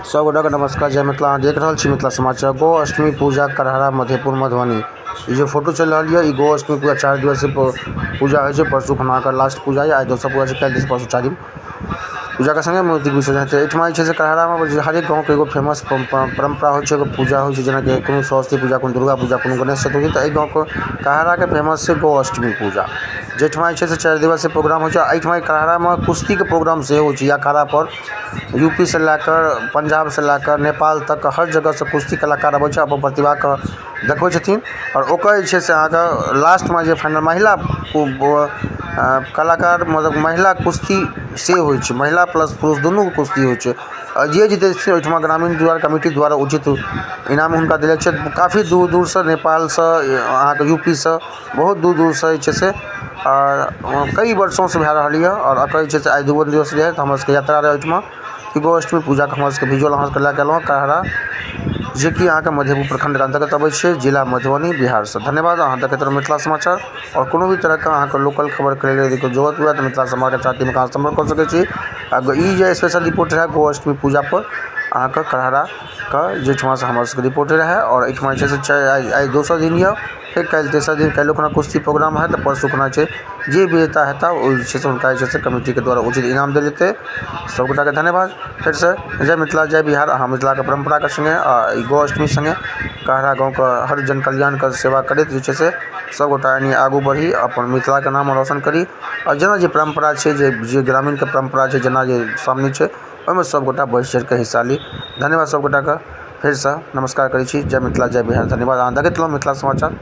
सब गोटा के नमस्कार। जय मिथिला। अहाँ देख रहल छी मिथिला समाचार। गो अष्टमी पूजा करहरा मधेपुर मधुबनी। ये जो फोटो चल रही है, गो अष्टमी पूजा 4 दिवसीय पूजा है। परसू खना कर लास्ट पूजा है। आज दोसर पूजा कल दिस परसू 4 दिन पूजा के संगे मूर्ति विसर्जन है। एठमा करहरा में हरेक गाँव के एगो फेमस परंपरा हो पूजा हो, जेना कि कोनो सरस्वती पूजा, कोनो दुर्गा पूजा, कोनो गणेश चतुर्थी। तो गाँव को कहरा के फेमस है गो अष्टमी पूजा, जेठमा 4 दिवसीय प्रोग्राम हो। कहरा में कुश्ती के प्रोग्राम से हो, अखाड़ा पर यूपी से लेकर पंजाब से लेकर नेपाल तक हर जगह से कुश्ती कलाकार अब अपन प्रतिभा के देखो छथिन। और ओकर लास्ट में फाइनल महिला कलाकार मतलब महिला कुश्ती से हो, महिला प्लस पुरुष दोनों कुश्ती हो। जे जीते ओहिठमा ग्रामीण द्वारा कमिटी द्वारा उचित इनाम उनका दिले। काफ़ी दूर दूर से, नेपाल से, अहाँ के यूपी से, बहुत दूर दूर से और कई वर्षों से भै रही है। और अकर आज 2 दिवस रहे तो हमारे यात्रा रहे ओहिठमा गो अष्टमी पूजा के हमारे विजुअल अहाँ लैके एलहुँ कहरा, जे कि अहाँ के मधेपुर प्रखंड के अंतर्गत अबै छै, जिला मधुबनी, बिहार से। धन्यवाद। अहाँ देखते रहो मिथिला समाचार। और कोनो भी तरह का अहाँ के लोकल खबर करे लेल जरूरत हुए तो मिथिला समाचार के साथ में अहाँ संपर्क कर सकै छी। ई जे स्पेशल रिपोर्ट है गो अष्टमी पूजा पर अहाँ के कहरा का जेठमा से हमारे रिपोर्ट रहे। और एठमा आज दोसर दिन है, फिर कल तेसर दिन। कल खुना कुश्ती प्रोग्राम है तो परसू खुना जे विजेता है उनका कमिटी के द्वारा उचित इनाम दे देते। सब गोटा के धन्यवाद। फिर से जय मिथिला, जय बिहार। अहाँ मिथिला के परंपरा के संगे गो अष्टमी संगे कहरा गाँव का हर जन कल्याण के सेवा करते जे सब गोटा यानी आगू बढ़ी, अपन मिथिला के नाम रोशन करी। और जना जे परंपरा है, जे ग्रामीण के परंपरा है, जना जे सामने है, ओहिमे सब गोटा बढ़ चढ़ के हिस्सा ली। धन्यवाद सब गोटा के। फिर से नमस्कार करै छी। जय मिथिला, जय बिहार। धन्यवाद। अहाँ देखैत रहलहुँ मिथिला समाचार।